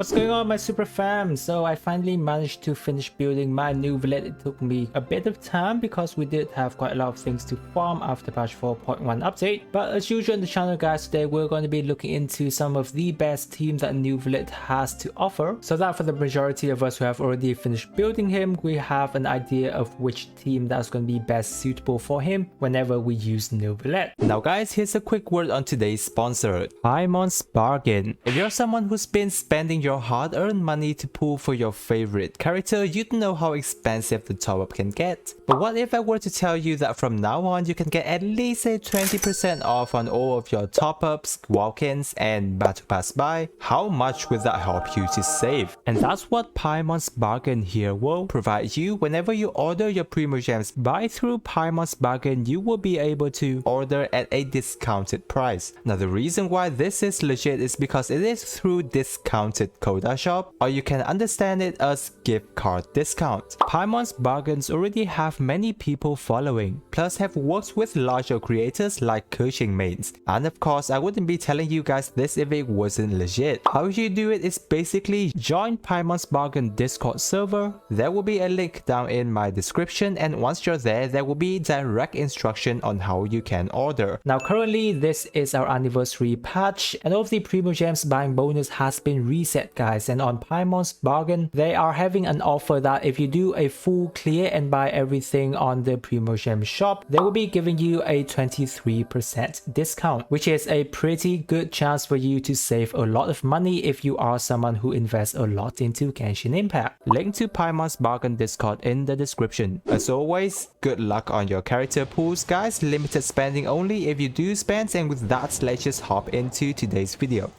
What's going on, my super fam? So I finally managed to finish building my Neuvillette. It took me a bit of time because we did have quite a lot of things to farm after patch 4.1 update. But as usual on the channel, guys, today we're going to be looking into some of the best teams that Neuvillette has to offer, so that for the majority of us who have already finished building him, we have an idea of which team that's going to be best suitable for him whenever we use Neuvillette. Now guys, here's a quick word on today's sponsor, Paimon's Bargain. If you're someone who's been spending your hard-earned money to pull for your favorite character, you'd know how expensive the top-up can get. But what if I were to tell you that from now on you can get at least a 20% off on all of your top-ups, walk-ins, and battle pass buy? How much would that help you to save? And that's what Paimon's Bargain here will provide you. Whenever you order your Primogems buy through Paimon's Bargain, you will be able to order at a discounted price. Now the reason why this is legit is because it is through discounted Coda shop, or you can understand it as gift card discount. Paimon's Bargains already have many people following, plus have worked with larger creators like coaching mates. And of course, I wouldn't be telling you guys this if it wasn't legit. How you do it is basically join Paimon's Bargain Discord server. There will be a link down in my description, and once you're there will be direct instruction on how you can order. Now currently this is our anniversary patch, and all of the Primogems buying bonus has been reset, guys, and on Paimon's Bargain they are having an offer that if you do a full clear and buy everything on the Primogem shop, they will be giving you a 23% discount, which is a pretty good chance for you to save a lot of money if you are someone who invests a lot into Genshin Impact. Link to Paimon's Bargain Discord in the description. As always, good luck on your character pools, guys. Limited spending only if you do spend, and with that, let's just hop into today's video.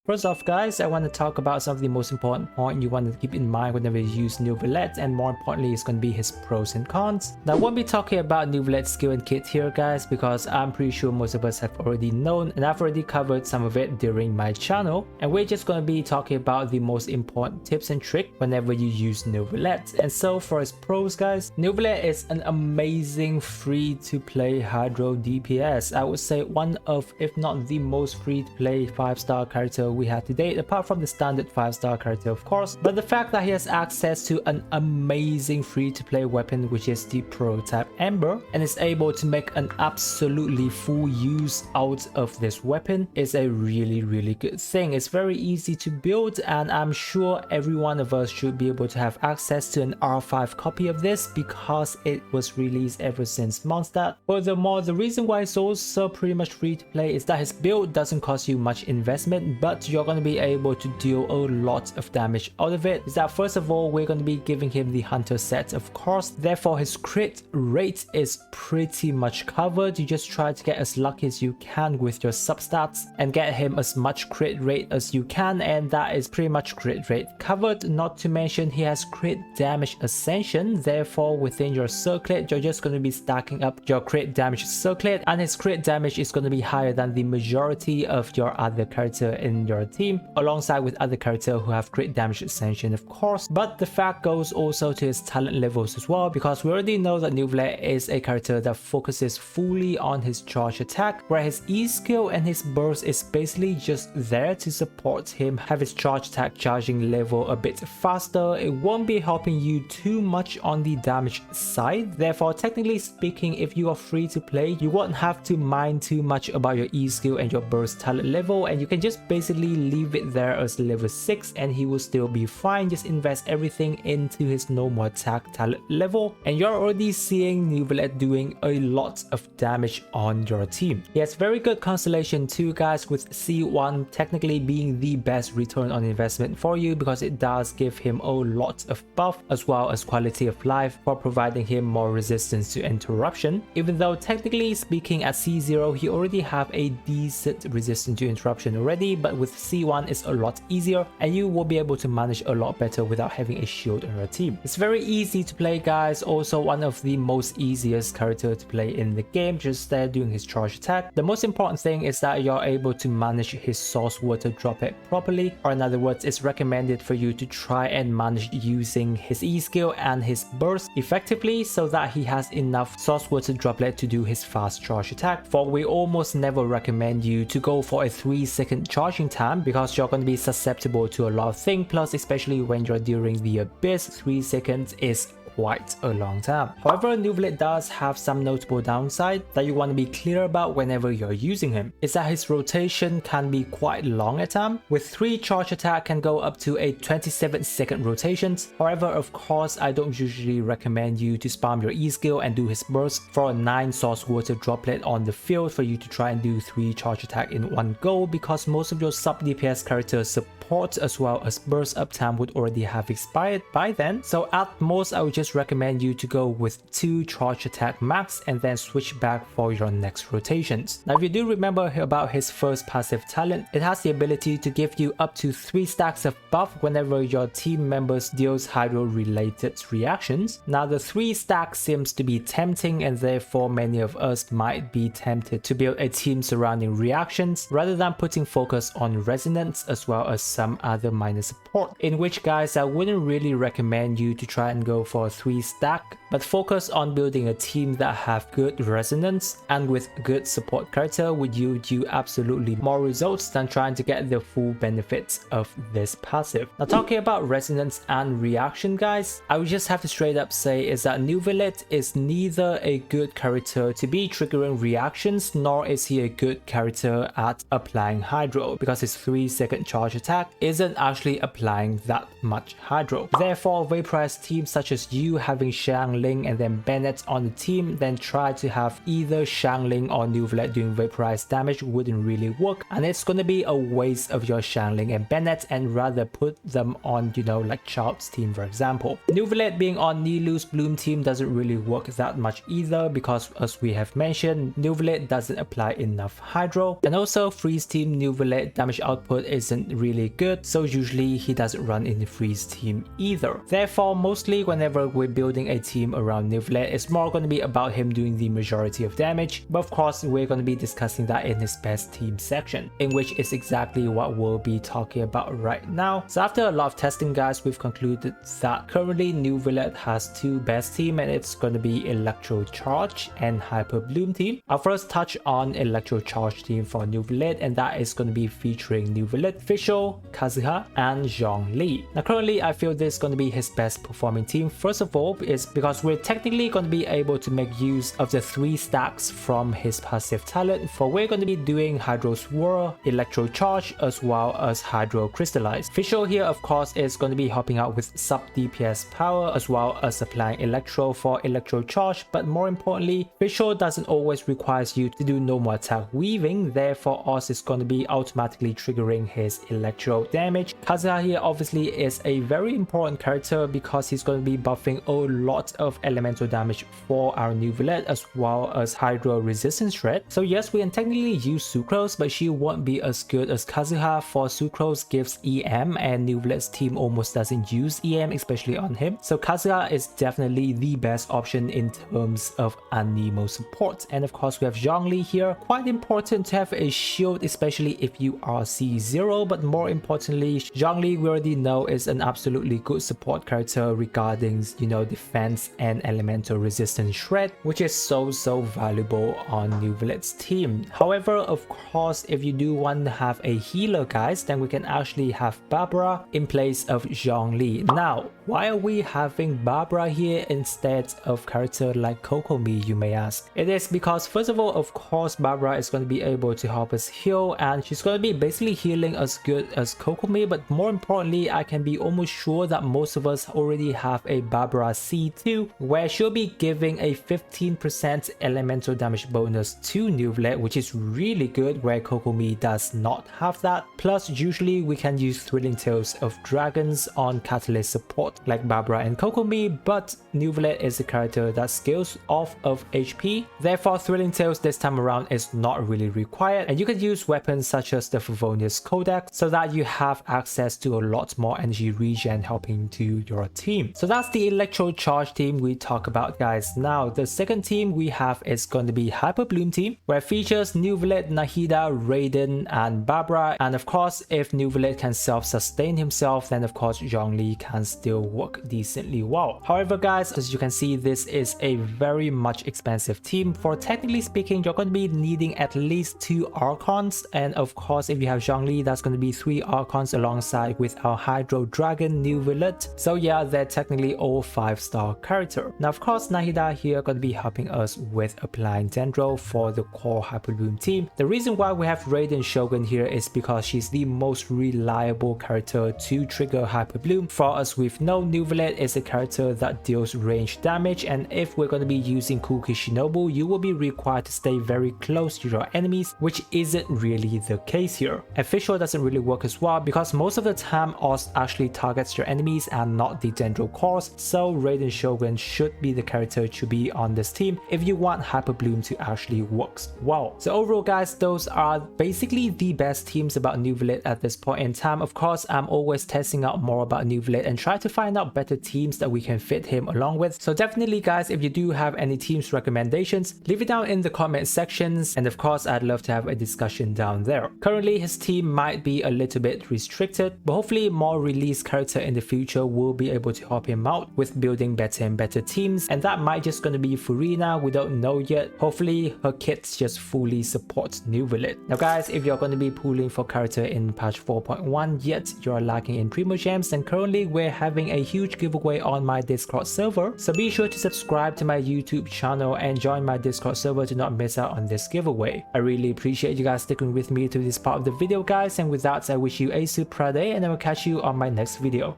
First off, guys, I want to talk about some of the most important points you want to keep in mind whenever you use Neuvillette, and more importantly, it's going to be his pros and cons. Now, I won't be talking about Neuvillette's skill and kit here, guys, because I'm pretty sure most of us have already known, and I've already covered some of it during my channel. And we're just going to be talking about the most important tips and tricks whenever you use Neuvillette. And so for his pros, guys, Neuvillette is an amazing free-to-play hydro DPS. I would say one of, if not the most free-to-play 5-star character we have to date, apart from the standard 5-star character, of course. But the fact that he has access to an amazing free-to-play weapon, which is the prototype Ember, and is able to make an absolutely full use out of this weapon, is a really good thing. It's very easy to build, and I'm sure every one of us should be able to have access to an R5 copy of this because it was released ever since Mondstadt. Furthermore, the reason why it's also pretty much free to play is that his build doesn't cost you much investment, but you're going to be able to deal a lot of damage out of it. Is that first of all, we're going to be giving him the hunter set, of course, therefore his crit rate is pretty much covered. You just try to get as lucky as you can with your substats and get him as much crit rate as you can, and that is pretty much crit rate covered. Not to mention he has crit damage ascension, therefore within your circlet you're just going to be stacking up your crit damage circlet, and his crit damage is going to be higher than the majority of your other character in your team, alongside with other characters who have crit damage ascension, of course. But the fact goes also to his talent levels as well, because we already know that Neuvillette is a character that focuses fully on his charge attack, where his E skill and his burst is basically just there to support him have his charge attack charging level a bit faster. It won't be helping you too much on the damage side, therefore technically speaking, if you are free to play, you won't have to mind too much about your E skill and your burst talent level, and you can just basically leave it there as level 6 and he will still be fine. Just invest everything into his normal attack talent level, and you're already seeing Neuvillette doing a lot of damage on your team. He has very good constellation too, guys, with C1 technically being the best return on investment for you, because it does give him a lot of buff as well as quality of life for providing him more resistance to interruption. Even though technically speaking at C0 he already have a decent resistance to interruption already, but with C1 is a lot easier and you will be able to manage a lot better without having a shield on your team. It's very easy to play, guys, also one of the most easiest character to play in the game, just there doing his charge attack. The most important thing is that you're able to manage his source water droplet properly, or in other words, it's recommended for you to try and manage using his E skill and his burst effectively so that he has enough source water droplet to do his fast charge attack. For we almost never recommend you to go for a 3-second charging time because you're going to be susceptible to a lot of things, plus especially when you're during the abyss, 3 seconds is quite a long time. However, Neuvillette does have some notable downside that you want to be clear about whenever you're using him. Is that his rotation can be quite long at times. With 3 charge attack can go up to a 27-second rotations. However, of course, I don't usually recommend you to spam your E skill and do his burst for a 9 source water droplet on the field for you to try and do 3 charge attack in one go, because most of your sub DPS characters support as well as burst uptime would already have expired by then. So at most, I would just recommend you to go with 2 charge attack max and then switch back for your next rotations. Now if you do remember about his first passive talent, it has the ability to give you up to 3 stacks of buff whenever your team members deals hydro related reactions. Now the 3 stacks seems to be tempting, and therefore many of us might be tempted to build a team surrounding reactions rather than putting focus on resonance as well as some other minor support, in which, guys, I wouldn't really recommend you to try and go for a 3 stack, but focus on building a team that have good resonance and with good support character would yield you absolutely more results than trying to get the full benefits of this passive. Now talking about resonance and reaction, guys, I would just have to straight up say is that Neuvillette is neither a good character to be triggering reactions, nor is he a good character at applying hydro, because his 3-second charge attack isn't actually applying that much hydro. Therefore, vaporized teams such as you having Xiangling and then Bennett on the team, then try to have either Xiangling or Neuvillette doing vaporized damage wouldn't really work, and it's gonna be a waste of your Xiangling and Bennett, and rather put them on, you know, like Child's team for example. Neuvillette being on Nilou's Bloom team doesn't really work that much either, because as we have mentioned, Neuvillette doesn't apply enough hydro, and also Freeze team Neuvillette damage output isn't really good, so usually he doesn't run in the Freeze team either. Therefore, mostly whenever we're building a team around Neuvillette, it's more going to be about him doing the majority of damage, but of course we're going to be discussing that in his best team section, in which is exactly what we'll be talking about right now. So after a lot of testing, guys, we've concluded that currently Neuvillette has 2 best team, and it's going to be Electro Charge and Hyper Bloom team. I'll first touch on Electro Charge team for Neuvillette, and that is going to be featuring Neuvillette, Fischl, Kazuha, and Zhongli. Now currently I feel this is going to be his best performing team. First of all, is because we're technically going to be able to make use of the 3 stacks from his passive talent, for we're going to be doing Hydro Swirl, Electro Charge, as well as Hydro Crystallize. Fischl here, of course, is going to be helping out with sub DPS power as well as applying Electro for Electro Charge, but more importantly, Fischl doesn't always require you to do normal attack weaving, therefore us is going to be automatically triggering his Electro damage. Kazuha here obviously is a very important character because he's going to be buffing a lot of elemental damage for our Neuvillette as well as hydro resistance threat. So yes, we can technically use Sucrose, but she won't be as good as Kazuha, for Sucrose gives EM and Neuvillette's team almost doesn't use EM, especially on him. So Kazuha is definitely the best option in terms of anemo support. And of course we have Zhongli here, quite important to have a shield, especially if you are C0, but more importantly, Zhongli we already know is an absolutely good support character regarding, you know, defense and elemental resistance shred, which is so valuable on Neuvillette's team. However, of course, if you do want to have a healer, guys, then we can actually have Barbara in place of Zhongli. Now, why are we having Barbara here instead of character like Kokomi, you may ask? It is because, first of all, of course, Barbara is going to be able to help us heal, and she's going to be basically healing as good as Kokomi, but more importantly, I can be almost sure that most of us already have a Barbara C2 2, where she'll be giving a 15% elemental damage bonus to Neuvillette, which is really good, where Kokomi does not have that. Plus, usually we can use Thrilling Tales of Dragons on catalyst support like Barbara and Kokomi, but Neuvillette is a character that scales off of HP. Therefore, Thrilling Tales this time around is not really required, and you can use weapons such as the Favonius Codex so that you have access to a lot more energy regen helping to your team. So that's the Electro Charge team we talk about, guys. Now, the second team we have is going to be Hyper Bloom team, where it features Neuvillette, Nahida, Raiden, and Barbara. And of course, if Neuvillette can self-sustain himself, then of course Zhongli can still work decently well. However, guys, as you can see, this is a very much expensive team. For technically speaking, you're going to be needing at least 2 Archons, and of course if you have Zhongli, that's going to be 3 Archons alongside with our Hydro Dragon Neuvillette. So yeah, they're technically all 5-star character. Now of course Nahida here going to be helping us with applying Dendro for the core Hyper Bloom team. The reason why we have Raiden Shogun here is because she's the most reliable character to trigger Hyper Bloom. For us with Neuvillette is a character that deals range damage, and if we're going to be using Kuki Shinobu, you will be required to stay very close to your enemies, which isn't really the case here. And Fischl doesn't really work as well because most of the time Ost actually targets your enemies and not the Dendro cores, so Raiden Shogun should be the character to be on this team if you want Hyper Bloom to actually work well. So overall, guys, those are basically the best teams about Neuvillette at this point in time. Of course, I'm always testing out more about Neuvillette and try to find out better teams that we can fit him along with. So definitely, guys, if you do have any teams recommendations, leave it down in the comment sections, and of course I'd love to have a discussion down there. Currently his team might be a little bit restricted, but hopefully more released character in the future will be able to help him out with building better and better teams, and that might just gonna be Furina, we don't know yet. Hopefully her kits just fully support Neuvillette. Now guys, if you're going to be pulling for character in patch 4.1 yet you're lacking in Primogems, then currently we're having a huge giveaway on my Discord server, so be sure to subscribe to my YouTube channel and join my Discord server to not miss out on this giveaway. I really appreciate you guys sticking with me to this part of the video, guys, and with that I wish you a super day, and I will catch you on my next video.